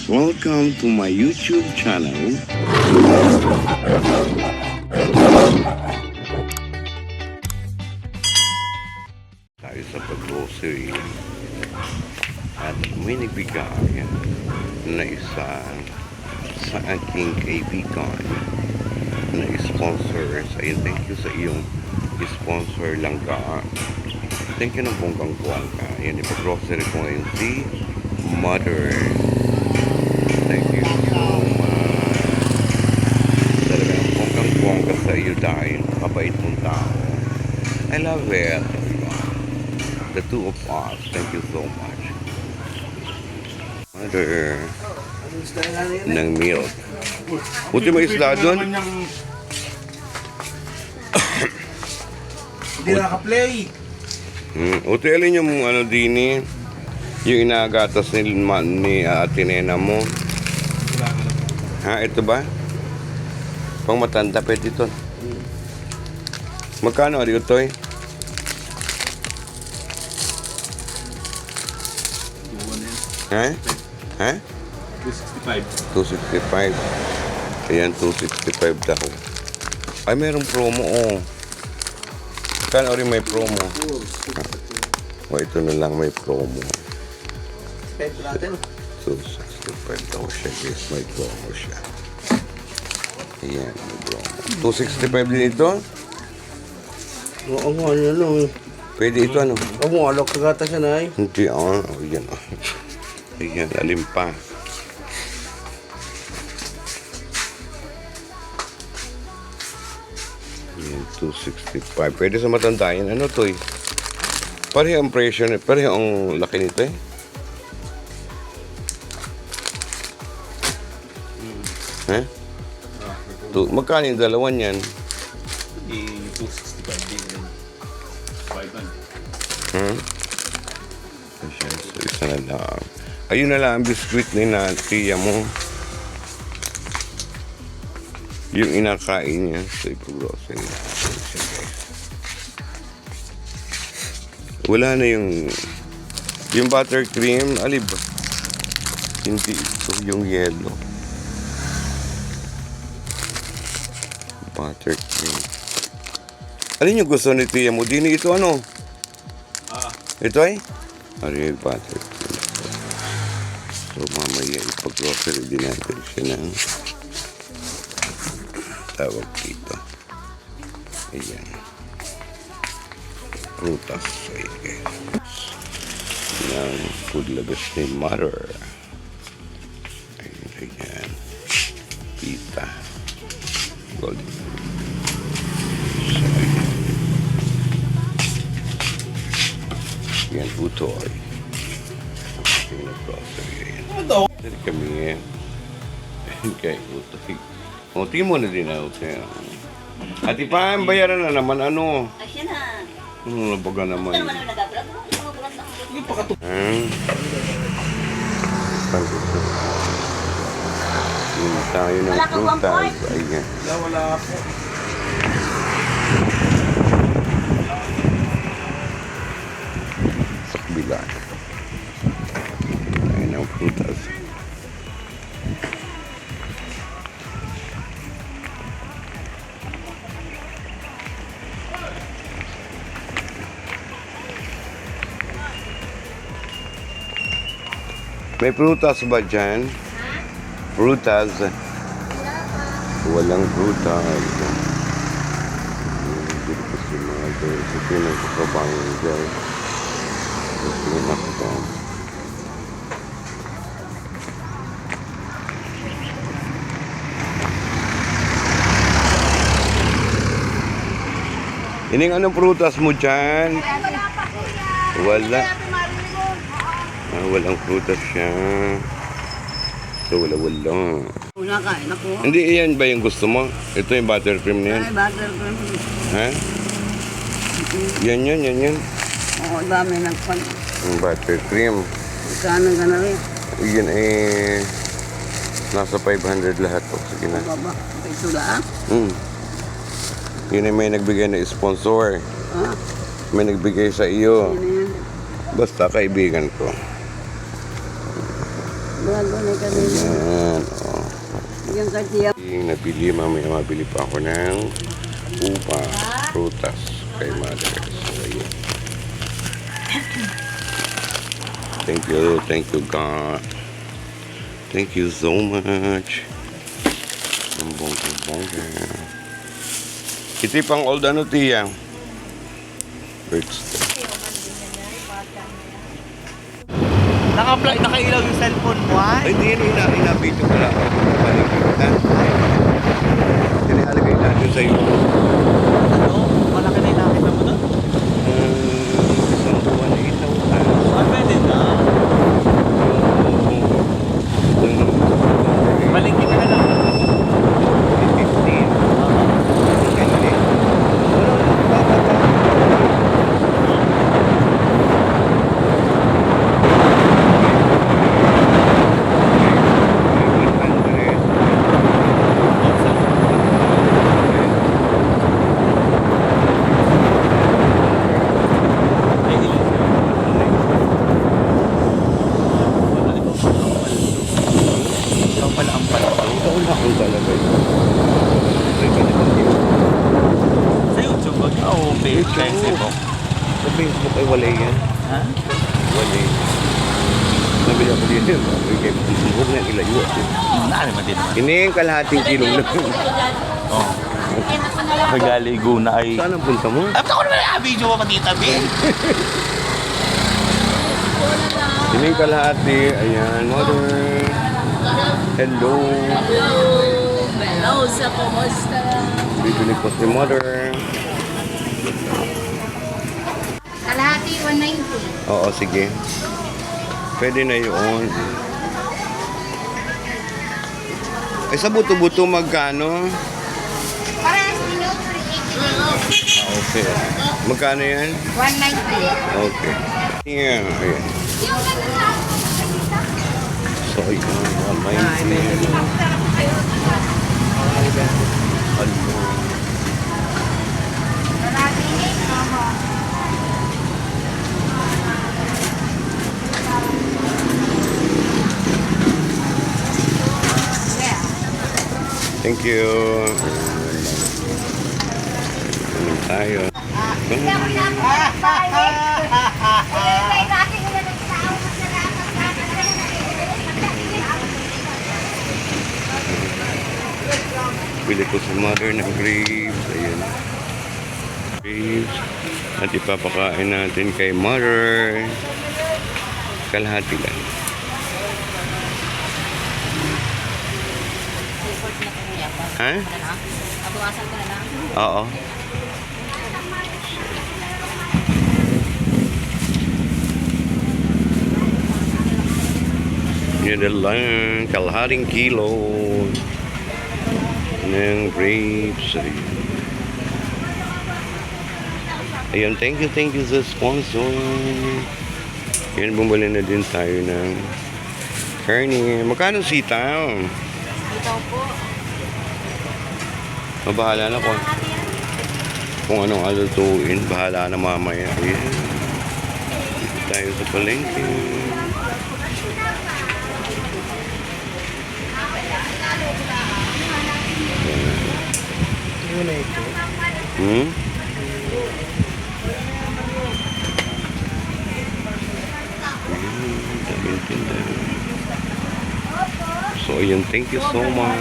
Welcome to my YouTube channel. Tayo sa pag-grocery at may nagbigay na isa sa aking kaibigan na sponsor. Ayun, thank you sa iyong sponsor langga. Thank you ng bonggang-bongga. Yan, ipag-grocery ko ngayon si Mother. Thank you so much. Talagang bonggang-bongga sa iyo dahil kabait mong tao. I love it. The two of us. Thank you so much. Mother ng milk. Buti may isla doon. Hindi naka-play. Utelin yung ano din yung inagatas ni Ate Nena mo. Ha, ito ba? Pang matanda pwede ito. Magkano ari ito eh? Ha? Ha? 265. 265. Ayan, 265 daw. Ay, merong promo oh. Kano rin may promo? O, ito na lang may promo. 265 daw siya guys. May promo siya. Ayan, may promo. 265 din ito? Oo nga, ano lang. Pwede ito ano? Oo nga, alok kagata siya na eh. Hindi ah. O, yan ah. Ayan, alim pa. Ayan, 265. Pwede sa matanda yan. Ano to eh? Pareho ang presyo, pareho ang laki nito eh. Ha? Magkano yung dalawan yan? 265 din. 500. Ayan, so isa na lang. Ayun na lang ang biskuit na tiya mo. Yung inakain niya sa ipag-grocery. Wala na yung buttercream, alib. Hindi ito, yung yellow. Buttercream. Alin yung gusto ni tiya mo? Dini ito ano? Ito ay? Ari yung buttercream. So mamaya ipag-grocery din natin siya ng tawag dito. Ayan. Prutas. Ayan guys. Ng food labas ni Mother. Ayan. Pita. Golden. So, ayan. Utoy. Ayan. Grocery. Ayan. Dari kami eh. Kaya utoy. O, tingin mo na din ako sa'yo. Ati pa, bayaran na naman, ano? Asya na. Ano nabaga naman? Ito naman yung nag-vlog. Mga vlog lang. Hindi pa kato. Yun tayo ng Wala kang prutas. 1 Ayan. Wala po. Sa kabila. Ayan ang prutas. May prutas ba dyan? Prutas. Walang prutas. Hindi ko si Mother. Sa pinagkakabangan dyan. Gusto na ako. Ining anong prutas mo dyan? Wala. Walang prutas siya. So, wala. Una kain ako. Hindi, iyan ba yung gusto mo? Ito yung buttercream na yan. Ay, buttercream. Ha? Yan. Oo, dami nagpan. Yung buttercream. Kano ka na rin? Yan nasa 500 lahat. O, sige na. Baba. Ito lang. Yun ay may nagbigay na sponsor. Ah, May nagbigay sa iyo. yun na yan. Basta kaibigan ko. Doon ay kami. Ayan, oh. Yung katiya. Nabili, mamaya mabili pa ako ng upa, prutas kay mother. So, ayun. Thank you God. Thank you so much. Ang bongga. Iti pang old ano tiya? Birthday. Nakailaw yung cellphone mo, Ay, di yun, inabito ko lang. Balikan. Tinihalagay natin sa iyo. Ano? Malaki na yung nakita mo doon? Isang buwan na itaw ka. Pwede na. Malingki ka na lang. 15. Hindi. Ikaw pala ang palito. Ikaw na ang talaga yun. Sa YouTube ba? Oo, page. Facebook. Sa Facebook ay wala yan. Ha? Wala. Nabili ako dito. Okay, huwag na ilayo. Naaliman din naman. Ini yung kalahating kilong lang. Oo. Nagaligo na ay... Saan ang punta mo? Ay, ako naman yung video mo patitabi. Ini yung kalahati. Ayan, mother. Hello. Hello, sa kumusta? Bibili ko si mother. Kalahati 190. Oo, sige. Pwede na yun. Ay, sa buto-buto magkano? Parehas din yun, 380. Okay. Magkano yan? 190. Okay. Yeah, ayan. So, ayan. Hello. Kalahati din, mama. Yeah. Thank you. Ano tayo? Hindi ako nakapagpalit. Ilagay natin yung nagsawa sa Bili ko sa mother ng grapes. Ayan. Grapes. At ipapakain natin kay mother. Kalahati lang. Ha? Pabawasan ko na lang. Oo. Yun na lang. Kalahating kilo ng grapes. Ayun, thank you sa sponsor. Yan, bumili na din tayo ng karne. Magkano sitaw? Ito po. Mabahala na kung anong alutuin. Bahala na mamaya. Ayan. Dito tayo sa palengke. Hmm? Daming tinda. So, ayun, thank you so much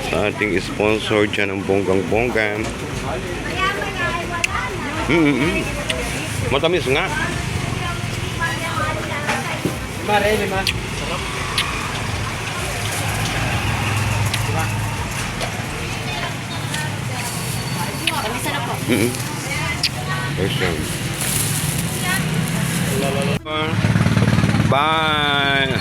sa ating sponsor dyan ng bonggang-bongga. Matamis nga. Mare, lima. First time. Bye.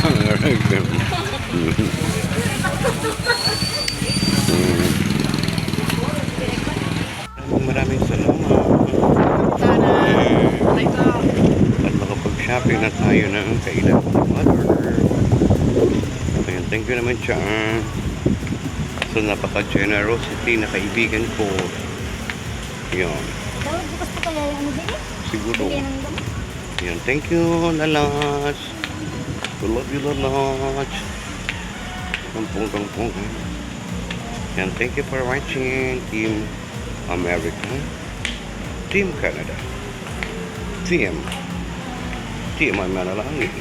Maraming salamat. At makapag-shopping na tayo ng kailangan ng mother. Ayan, thank you naman siya. So, napaka-generosity na kaibigan ko. Yan. Dapat bukas pa kaya yung ano din eh. Siguro. Bigyan ng gamot. Yan, thank you, Lalas. We love you lot. Kampung. And thank you for watching Team America, Team Canada, Team Manalangin,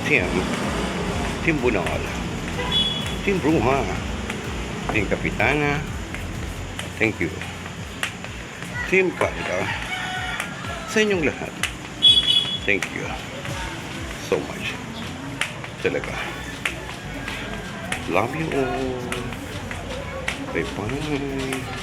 Team Bunal, Team Bruha, Team Kapitana. Thank you. Team Canada. Sa inyong lahat. Thank you so much. Talaga. Love you all. Bye-bye.